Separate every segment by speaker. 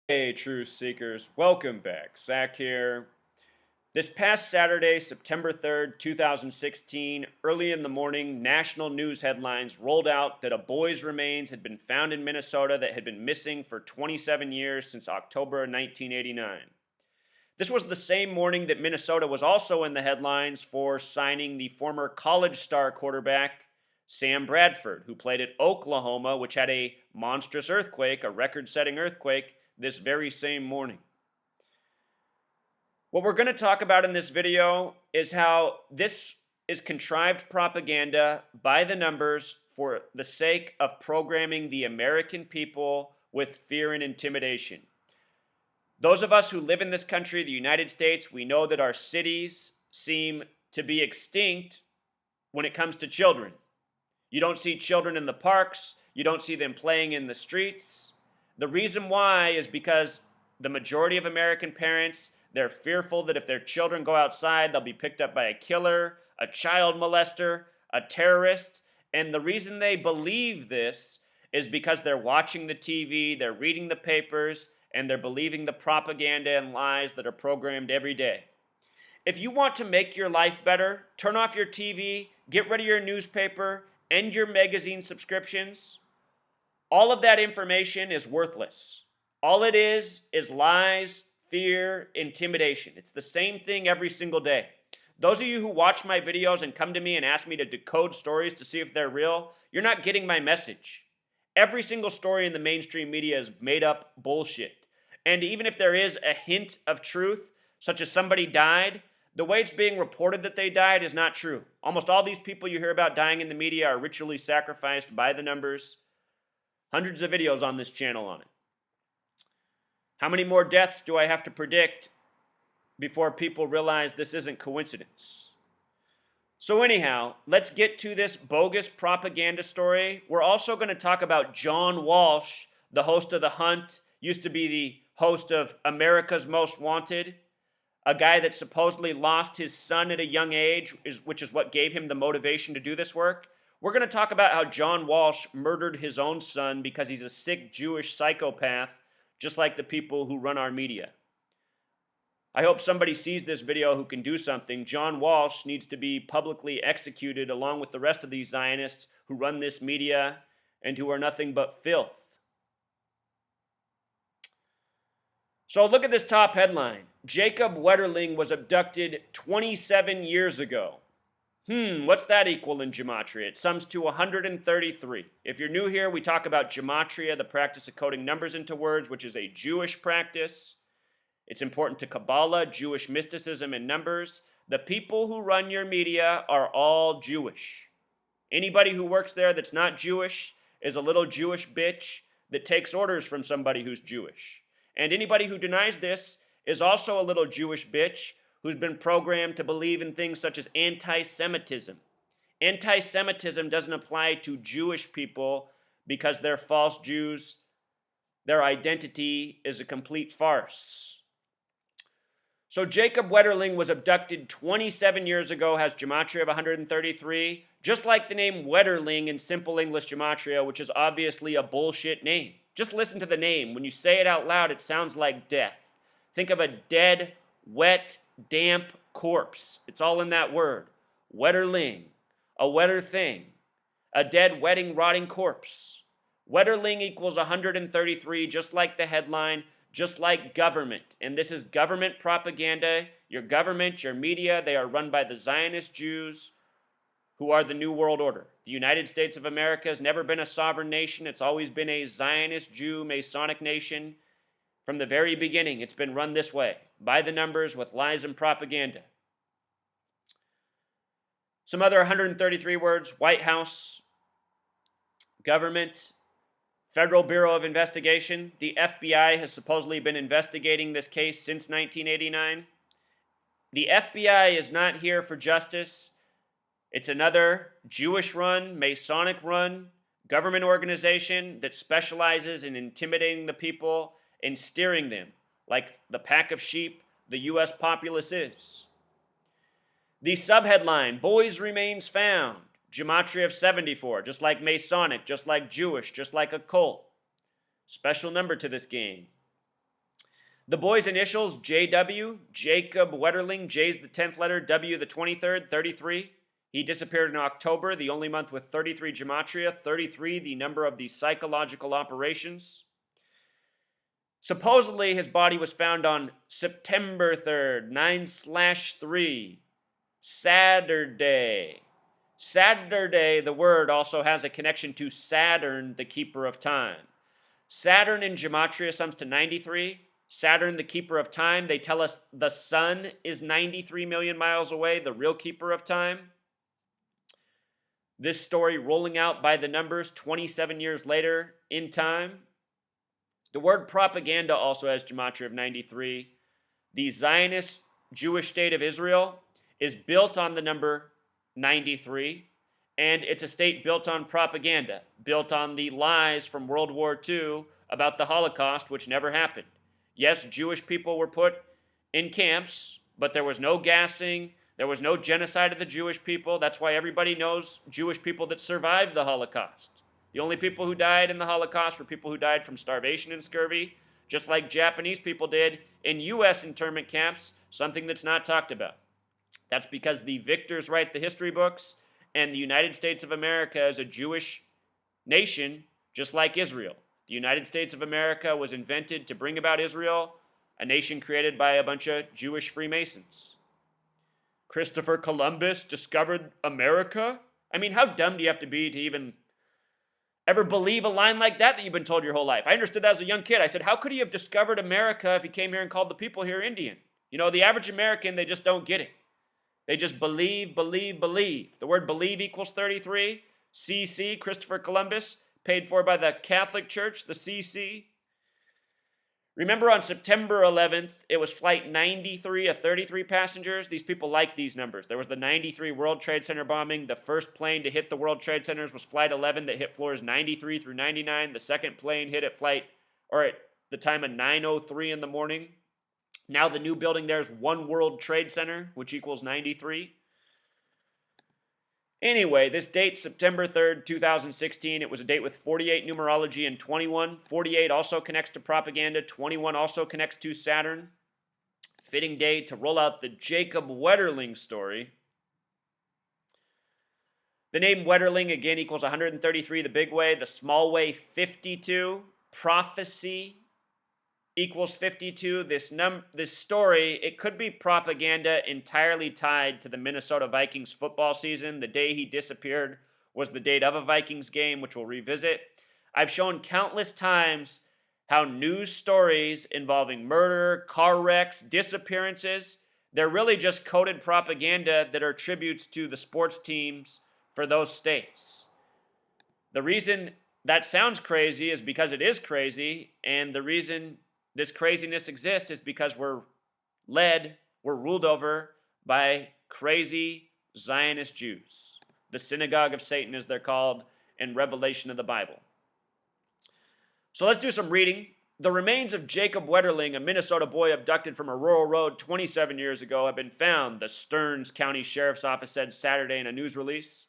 Speaker 1: Hey, truth seekers, welcome back. Zach here. This past Saturday, September 3rd, 2016, early in the morning, national news headlines rolled out that a boy's remains had been found in Minnesota that had been missing for 27 years since October 1989. This was the same morning that Minnesota was also in the headlines for signing the former college star quarterback Sam Bradford, who played at Oklahoma, which had a monstrous earthquake, a record setting earthquake, this very same morning. What we're going to talk about in this video is how this is contrived propaganda by the numbers for the sake of programming the American people with fear and intimidation. Those of us who live in this country, the United States, we know that our cities seem to be extinct when it comes to children. You don't see children in the parks, you don't see them playing in the streets. The reason why is because the majority of American parents, they're fearful that if their children go outside, they'll be picked up by a killer, a child molester, a terrorist. And the reason they believe this is because they're watching the TV, they're reading the papers, and they're believing the propaganda and lies that are programmed every day. If you want to make your life better, turn off your TV, get rid of your newspaper, end your magazine subscriptions. All of that information is worthless. All it is lies, fear, intimidation. It's the same thing every single day. Those of you who watch my videos and come to me and ask me to decode stories to see if they're real, you're not getting my message. Every single story in the mainstream media is made up bullshit. And even if there is a hint of truth, such as somebody died, the way it's being reported that they died is not true. Almost all these people you hear about dying in the media are ritually sacrificed by the numbers. Hundreds of videos on this channel on it. How many more deaths do I have to predict before people realize this isn't coincidence? So anyhow, let's get to this bogus propaganda story. We're also going to talk about John Walsh, the host of The Hunt, used to be the host of America's Most Wanted, a guy that supposedly lost his son at a young age, which is what gave him the motivation to do this work. We're going to talk about how John Walsh murdered his own son because he's a sick Jewish psychopath, just like the people who run our media. I hope somebody sees this video who can do something. John Walsh needs to be publicly executed along with the rest of these Zionists who run this media and who are nothing but filth. So look at this top headline. Jacob Wetterling was abducted 27 years ago. What's that equal in gematria? It sums to 133. If you're new here, we talk about gematria, the practice of coding numbers into words, which is a Jewish practice. It's important to Kabbalah, Jewish mysticism, and numbers. The people who run your media are all Jewish. Anybody who works there that's not Jewish is a little Jewish bitch that takes orders from somebody who's Jewish. And anybody who denies this is also a little Jewish bitch who's been programmed to believe in things such as anti-Semitism. Anti-Semitism doesn't apply to Jewish people because they're false Jews. Their identity is a complete farce. So Jacob Wetterling was abducted 27 years ago, has gematria of 133, just like the name Wetterling in Simple English Gematria, which is obviously a bullshit name. Just listen to the name. When you say it out loud, it sounds like death. Think of a dead, wet, damp corpse. It's all in that word. Wetterling. A wetter thing. A dead, wetting, rotting corpse. Wetterling equals 133, just like the headline, just like government. And this is government propaganda. Your government, your media, they are run by the Zionist Jews who are the New World Order. The United States of America has never been a sovereign nation. It's always been a Zionist Jew Masonic nation. From the very beginning, it's been run this way, by the numbers with lies and propaganda. Some other 133 words: White House, government, Federal Bureau of Investigation. The FBI has supposedly been investigating this case since 1989. The FBI is not here for justice. It's another Jewish-run, Masonic-run government organization that specializes in intimidating the people and steering them like the pack of sheep the U.S. populace is. The subheadline, Boys Remains Found. Gematria of 74, just like Masonic, just like Jewish, just like occult. Special number to this game. The boy's initials, JW, Jacob Wetterling. J's the 10th letter, W the 23rd, 33. He disappeared in October, the only month with 33 gematria, 33 the number of the psychological operations. Supposedly, his body was found on September 3rd, 9/3, Saturday. Saturday, the word also has a connection to Saturn, the keeper of time. Saturn in gematria sums to 93. Saturn, the keeper of time, they tell us the sun is 93 million miles away, the real keeper of time. This story rolling out by the numbers 27 years later in time. The word propaganda also has gematria of 93. The Zionist Jewish state of Israel is built on the number 93, and it's a state built on propaganda, built on the lies from World War II about the Holocaust, which never happened. Yes, Jewish people were put in camps, but there was no gassing, there was no genocide of the Jewish people. That's why everybody knows Jewish people that survived the Holocaust. The only people who died in the Holocaust were people who died from starvation and scurvy, just like Japanese people did in U.S. internment camps, something that's not talked about. That's because the victors write the history books, and the United States of America is a Jewish nation, just like Israel. The United States of America was invented to bring about Israel, a nation created by a bunch of Jewish Freemasons. Christopher Columbus discovered America? I mean, how dumb do you have to be to even ever believe a line like that you've been told your whole life? I understood that as a young kid. I said, how could he have discovered America if he came here and called the people here Indian? You know, the average American, they just don't get it. They just believe. The word believe equals 33. CC, Christopher Columbus, paid for by the Catholic Church, the CC. Remember on September 11th, it was flight 93 of 33 passengers. These people like these numbers. There was the 93 World Trade Center bombing. The first plane to hit the World Trade Centers was Flight 11 that hit floors 93 through 99. The second plane hit at the time of 9:03 in the morning. Now the new building there is One World Trade Center, which equals 93. Anyway, this date, September 3rd, 2016, it was a date with 48 numerology and 21. 48 also connects to propaganda. 21 also connects to Saturn. Fitting day to roll out the Jacob Wetterling story. The name Wetterling, again, equals 133, the big way. The small way, 52. Prophecy equals 52. This story, it could be propaganda entirely tied to the Minnesota Vikings football season. The day he disappeared was the date of a Vikings game, which we'll revisit. I've shown countless times how news stories involving murder, car wrecks, disappearances, they're really just coded propaganda that are tributes to the sports teams for those states. The reason that sounds crazy is because it is crazy, and the reason this craziness exists is because we're ruled over by crazy Zionist Jews. The synagogue of Satan, as they're called in Revelation of the Bible. So let's do some reading. The remains of Jacob Wetterling, a Minnesota boy abducted from a rural road 27 years ago, have been found, the Stearns County Sheriff's Office said Saturday in a news release.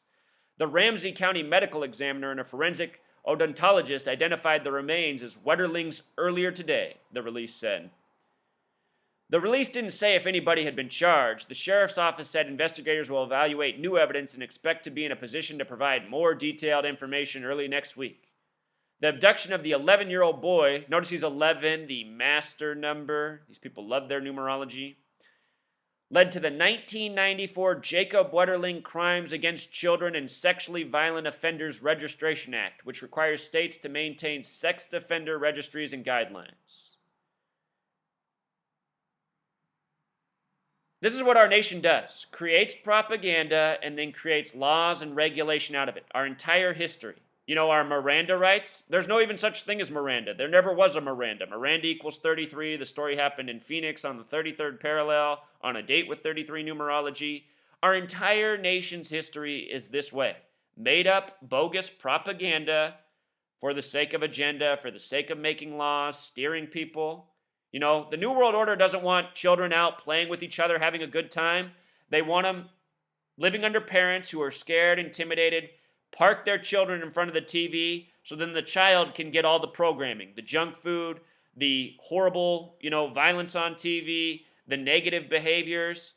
Speaker 1: The Ramsey County medical examiner and a forensic odontologist identified the remains as Wetterling's earlier today, the release said. The release didn't say if anybody had been charged. The sheriff's office said investigators will evaluate new evidence and expect to be in a position to provide more detailed information early next week. The abduction of the 11-year-old boy, notice he's 11, the master number, these people love their numerology, led to the 1994 Jacob Wetterling Crimes Against Children and Sexually Violent Offenders Registration Act, which requires states to maintain sex offender registries and guidelines. This is what our nation does. Creates propaganda and then creates laws and regulation out of it. Our entire history. You know, our Miranda rights, there's no even such thing as Miranda. There never was a Miranda. Miranda equals 33. The story happened in Phoenix on the 33rd parallel, on a date with 33 numerology. Our entire nation's history is this way. Made up, bogus propaganda for the sake of agenda, for the sake of making laws, steering people. You know, the New World Order doesn't want children out playing with each other, having a good time. They want them living under parents who are scared, intimidated, park their children in front of the TV so then the child can get all the programming, the junk food, the horrible, violence on TV, the negative behaviors.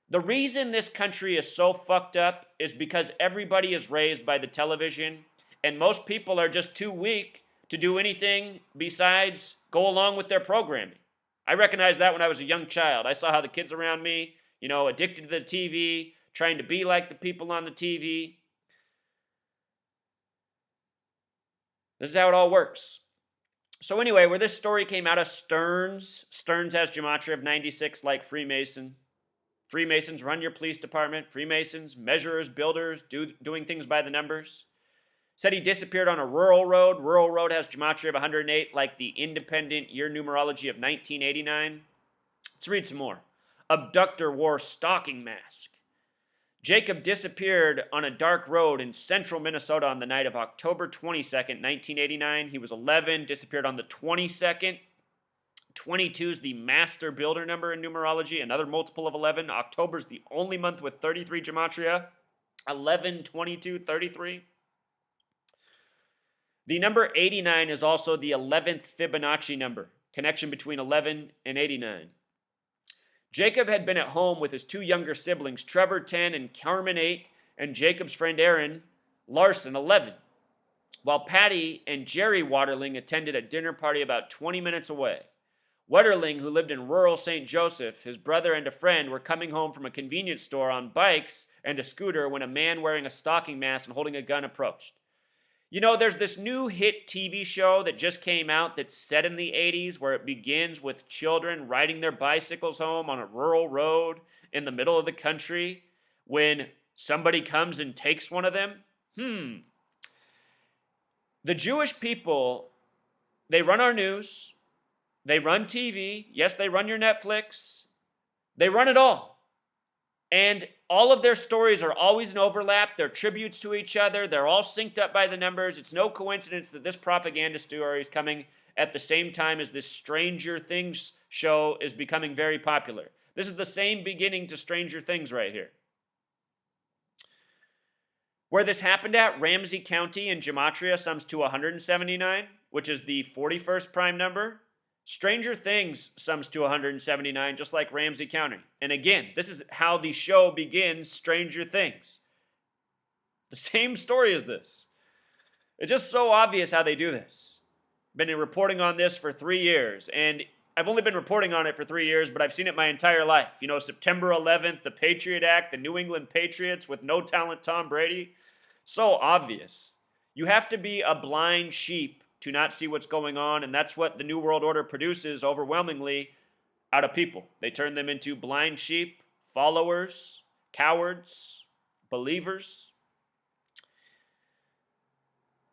Speaker 1: The reason this country is so fucked up is because everybody is raised by the television, and most people are just too weak to do anything besides go along with their programming. I recognized that when I was a young child. I saw how the kids around me, addicted to the TV, trying to be like the people on the TV. This is how it all works. So anyway, where this story came out of Stearns has gematria of 96 like Freemason. Freemasons run your police department. Freemasons, measurers, builders, doing things by the numbers. Said he disappeared on a rural road. Rural road has gematria of 108 like the independent year numerology of 1989. Let's read some more. Abductor wore stocking mask. Jacob disappeared on a dark road in central Minnesota on the night of October 22nd, 1989. He was 11, disappeared on the 22nd. 22 is the master builder number in numerology, another multiple of 11. October is the only month with 33 gematria. 11, 22, 33. The number 89 is also the 11th Fibonacci number, connection between 11 and 89. Jacob had been at home with his two younger siblings, Trevor 10 and Carmen 8, and Jacob's friend Aaron Larson 11, while Patty and Jerry Wetterling attended a dinner party about 20 minutes away. Wetterling, who lived in rural St. Joseph, his brother and a friend were coming home from a convenience store on bikes and a scooter when a man wearing a stocking mask and holding a gun approached. There's this new hit TV show that just came out that's set in the 80s where it begins with children riding their bicycles home on a rural road in the middle of the country when somebody comes and takes one of them. The Jewish people, they run our news, they run TV, yes, they run your Netflix, they run it all. And all of their stories are always in overlap. They're tributes to each other. They're all synced up by the numbers. It's no coincidence that this propaganda story is coming at the same time as this Stranger Things show is becoming very popular. This is the same beginning to Stranger Things right here. Where this happened at, Ramsey County in gematria sums to 179, which is the 41st prime number. Stranger Things sums to 179, just like Ramsey County. And again, this is how the show begins, Stranger Things. The same story as this. It's just so obvious how they do this. Been reporting on this for 3 years, and I've only been reporting on it for 3 years, but I've seen it my entire life. September 11th, the Patriot Act, the New England Patriots with no talent Tom Brady. So obvious. You have to be a blind sheep to not see what's going on, and that's what the New World Order produces overwhelmingly out of people. They turn them into blind sheep, followers, cowards, believers.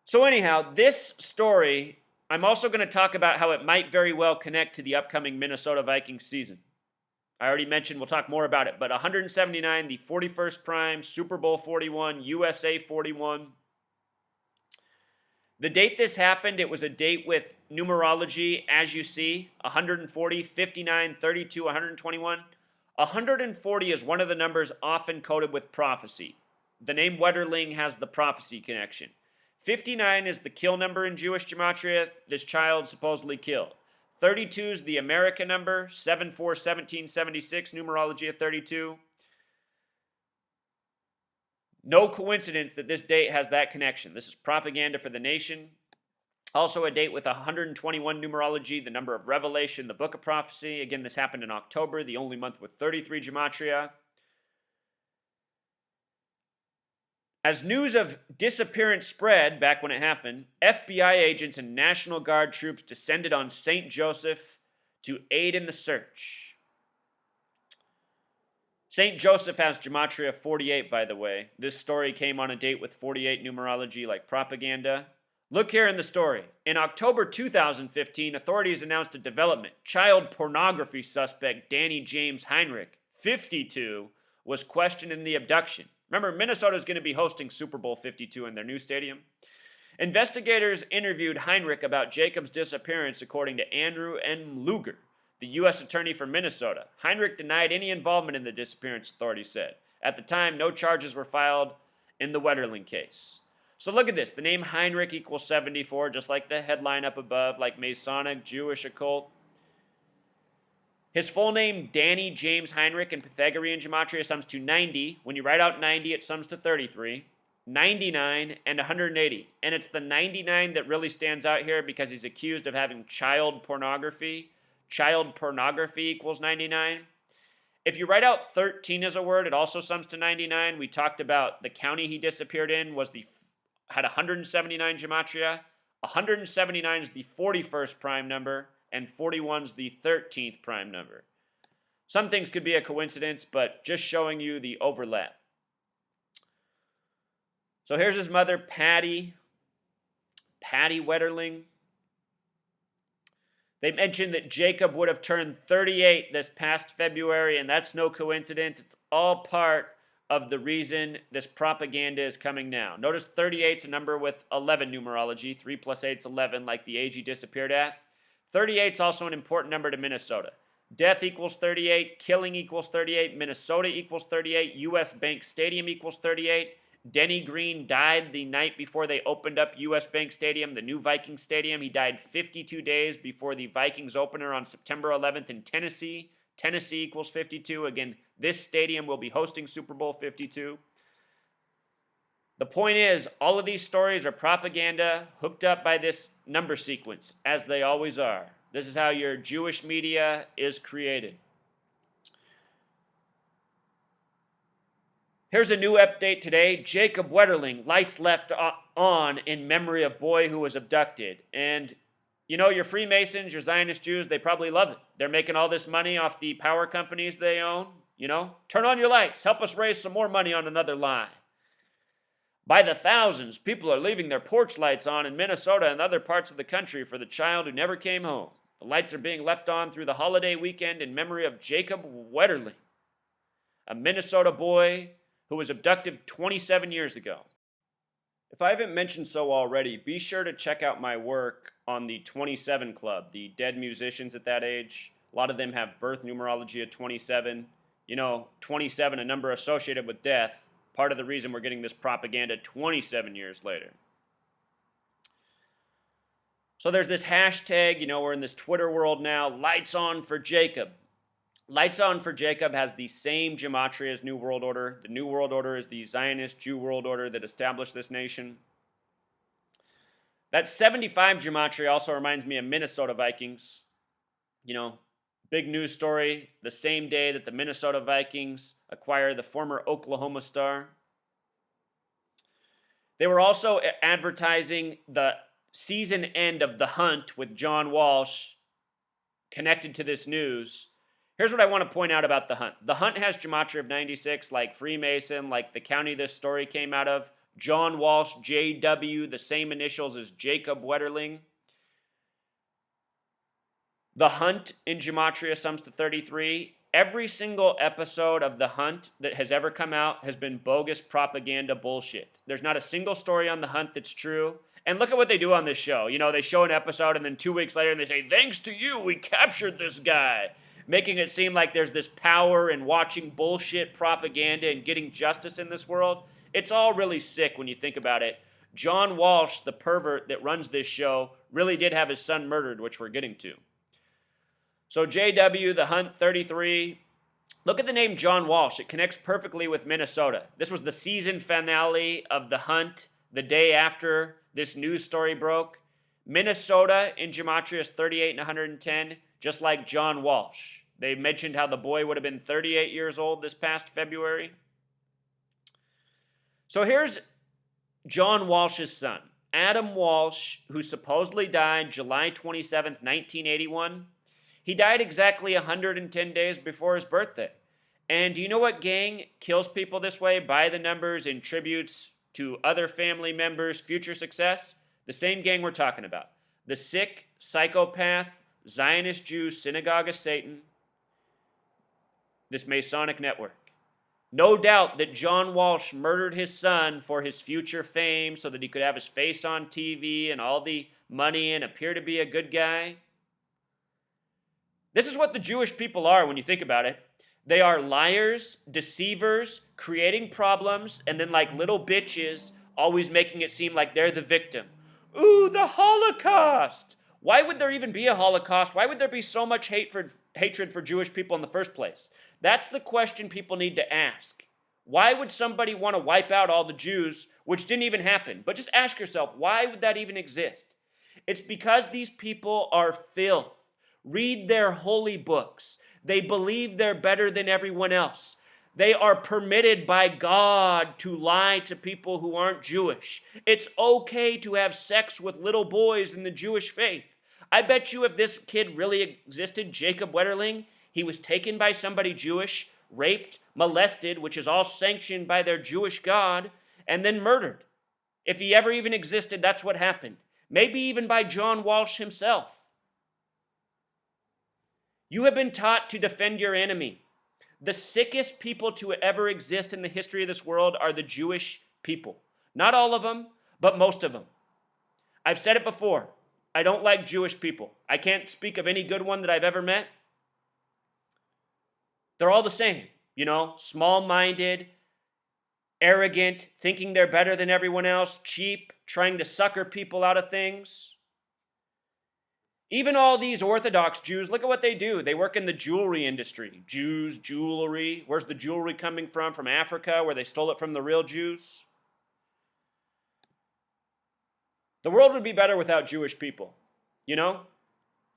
Speaker 1: So anyhow, this story, I'm also going to talk about how it might very well connect to the upcoming Minnesota Vikings season. I already mentioned, we'll talk more about it, but 179, the 41st prime, Super Bowl 41, USA 41. The date this happened, it was a date with numerology, as you see, 140, 59, 32, 121. 140 is one of the numbers often coded with prophecy. The name Wetterling has the prophecy connection. 59 is the kill number in Jewish gematria, this child supposedly killed. 32 is the American number, 7/4/1776, numerology of 32. No coincidence that this date has that connection. This is propaganda for the nation. Also a date with 121 numerology, the number of Revelation, the book of prophecy. Again, this happened in October, the only month with 33 gematria. As news of disappearance spread back when it happened, FBI agents and National Guard troops descended on St. Joseph to aid in the search. St. Joseph has gematria 48, by the way. This story came on a date with 48 numerology like propaganda. Look here in the story. In October 2015, authorities announced a development. Child pornography suspect Danny James Heinrich, 52, was questioned in the abduction. Remember, Minnesota is going to be hosting Super Bowl 52 in their new stadium. Investigators interviewed Heinrich about Jacob's disappearance, according to Andrew N. Luger, the U.S. Attorney for Minnesota. Heinrich denied any involvement in the disappearance, authorities said. At the time, no charges were filed in the Wetterling case. So look at this. The name Heinrich equals 74, just like the headline up above, like Masonic, Jewish, occult. His full name, Danny James Heinrich, in Pythagorean gematria sums to 90. When you write out 90, it sums to 33, 99, and 180. And it's the 99 that really stands out here because he's accused of having child pornography. Child pornography equals 99. If you write out 13 as a word, it also sums to 99. We talked about the county he disappeared in had 179 gematria. 179 is the 41st prime number, and 41 is the 13th prime number. Some things could be a coincidence, but just showing you the overlap. So here's his mother, Patty Wetterling. They mentioned that Jacob would have turned 38 this past February, and that's no coincidence. It's all part of the reason this propaganda is coming now. Notice 38 is a number with 11 numerology. 3 plus 8 is 11, like the age he disappeared at. 38 is also an important number to Minnesota. Death equals 38, killing equals 38, Minnesota equals 38, U.S. Bank Stadium equals 38. Denny Green died the night before they opened up U.S. Bank Stadium, the new Viking Stadium. He died 52 days before the Vikings opener on September 11th in Tennessee. Tennessee equals 52. Again, this stadium will be hosting Super Bowl 52. The point is, all of these stories are propaganda hooked up by this number sequence, as they always are. This is how your Jewish media is created. Here's a new update today. Jacob Wetterling, lights left on in memory of boy who was abducted. And, you know, your Freemasons, your Zionist Jews, they probably love it. They're making all this money off the power companies they own. You know, turn on your lights. Help us raise some more money on another lie. By the thousands, people are leaving their porch lights on in Minnesota and other parts of the country for the child who never came home. The lights are being left on through the holiday weekend in memory of Jacob Wetterling, a Minnesota boy who was abducted 27 years ago. If I haven't mentioned so already, be sure to check out my work on the 27 Club, the dead musicians at that age. A lot of them have birth numerology at 27. You know, 27, a number associated with death. Part of the reason we're getting this propaganda 27 years later. So there's this hashtag, you know, we're in this Twitter world now, lights on for Jacob. Lights on for Jacob has the same gematria as New World Order. The New World Order is the Zionist Jew world order that established this nation. That 75 gematria also reminds me of Minnesota Vikings. You know, big news story, the same day that the Minnesota Vikings acquired the former Oklahoma Star. They were also advertising the season end of The Hunt with John Walsh connected to this news. Here's what I want to point out about The Hunt. The Hunt has gematria of 96, like Freemason, like the county this story came out of. John Walsh, JW, the same initials as Jacob Wetterling. The Hunt in gematria sums to 33. Every single episode of The Hunt that has ever come out has been bogus propaganda bullshit. There's not a single story on The Hunt that's true. And look at what they do on this show. You know, they show an episode and then 2 weeks later they say, thanks to you, we captured this guy. Making it seem like there's this power in watching bullshit propaganda and getting justice in this world. It's all really sick when you think about it. John Walsh, the pervert that runs this show, really did have his son murdered, which we're getting to. So JW, The Hunt 33. Look at the name John Walsh. It connects perfectly with Minnesota. This was the season finale of The Hunt the day after this news story broke. Minnesota in gematria is 38 and 110, just like John Walsh. They mentioned how the boy would have been 38 years old this past February. So here's John Walsh's son, Adam Walsh, who supposedly died July 27th, 1981. He died exactly 110 days before his birthday. And do you know what gang kills people this way by the numbers in tributes to other family members' future success? The same gang we're talking about. The sick, psychopath, Zionist Jew Synagogue of Satan. This Masonic network. No doubt that John Walsh murdered his son for his future fame so that he could have his face on TV and all the money and appear to be a good guy. This is what the Jewish people are when you think about it. They are liars, deceivers, creating problems, and then like little bitches, always making it seem like they're the victim. Ooh, the Holocaust! Why would there even be a Holocaust? Why would there be so much hatred for Jewish people in the first place? That's the question people need to ask. Why would somebody want to wipe out all the Jews, which didn't even happen? But just ask yourself, why would that even exist? It's because these people are filth. Read their holy books. They believe they're better than everyone else. They are permitted by God to lie to people who aren't Jewish. It's okay to have sex with little boys in the Jewish faith. I bet you if this kid really existed, Jacob Wetterling, he was taken by somebody Jewish, raped, molested, which is all sanctioned by their Jewish God, and then murdered. If he ever even existed, that's what happened. Maybe even by John Walsh himself. You have been taught to defend your enemy. The sickest people to ever exist in the history of this world are the Jewish people. Not all of them, but most of them. I've said it before. I don't like Jewish people. I can't speak of any good one that I've ever met. They're all the same, small-minded, arrogant, thinking they're better than everyone else, cheap, trying to sucker people out of things. Even all these Orthodox Jews, look at what they do. They work in the jewelry industry. Jews, jewelry. Where's the jewelry coming from? From Africa, where they stole it from the real Jews? The world would be better without Jewish people, You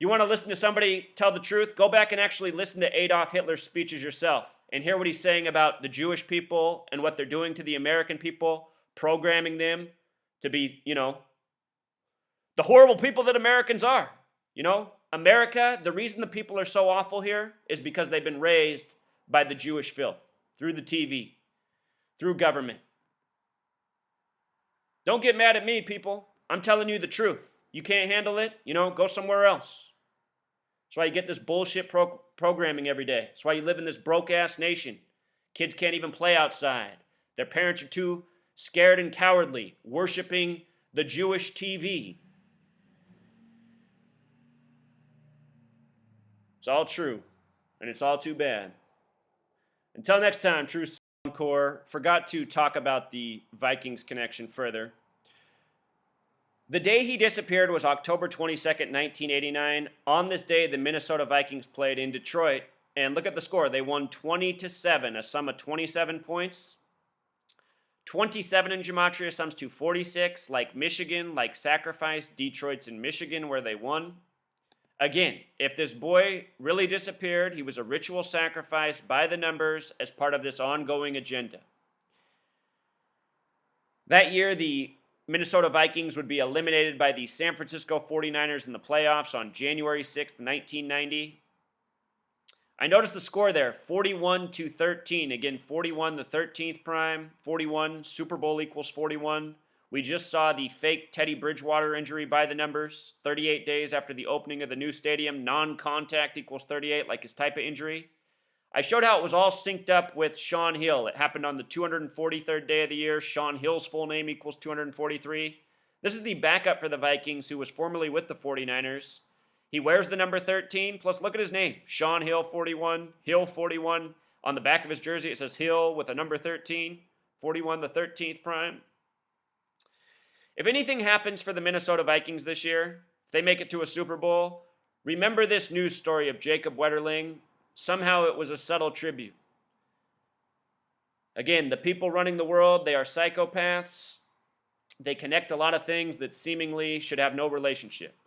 Speaker 1: want to listen to somebody tell the truth? Go back and actually listen to Adolf Hitler's speeches yourself and hear what he's saying about the Jewish people and what they're doing to the American people, programming them to be, the horrible people that Americans are. America, the reason the people are so awful here is because they've been raised by the Jewish filth, through the TV, through government. Don't get mad at me, people. I'm telling you the truth. You can't handle it, go somewhere else. That's why you get this bullshit programming every day. That's why you live in this broke-ass nation. Kids can't even play outside. Their parents are too scared and cowardly, worshiping the Jewish TV. It's all true, and it's all too bad. Until next time, True Core, forgot to talk about the Vikings connection further. The day he disappeared was October 22nd, 1989. On this day, the Minnesota Vikings played in Detroit, and look at the score. They won 20-7, a sum of 27 points. 27 in gematria sums to 46, like Michigan, like Sacrifice. Detroit's in Michigan, where they won. Again, if this boy really disappeared, he was a ritual sacrifice by the numbers as part of this ongoing agenda. That year, the Minnesota Vikings would be eliminated by the San Francisco 49ers in the playoffs on January 6th, 1990. I noticed the score there, 41-13. Again, 41, the 13th prime, 41, Super Bowl equals 41. We just saw the fake Teddy Bridgewater injury by the numbers, 38 days after the opening of the new stadium. Non-contact equals 38, like his type of injury. I showed how it was all synced up with Sean Hill. It happened on the 243rd day of the year. Sean Hill's full name equals 243. This is the backup for the Vikings, who was formerly with the 49ers. He wears the number 13, plus look at his name. Sean Hill, 41. Hill, 41. On the back of his jersey, it says Hill with a number 13. 41, the 13th prime. If anything happens for the Minnesota Vikings this year, if they make it to a Super Bowl, remember this news story of Jacob Wetterling. Somehow it was a subtle tribute. Again, the people running the world, they are psychopaths. They connect a lot of things that seemingly should have no relationship.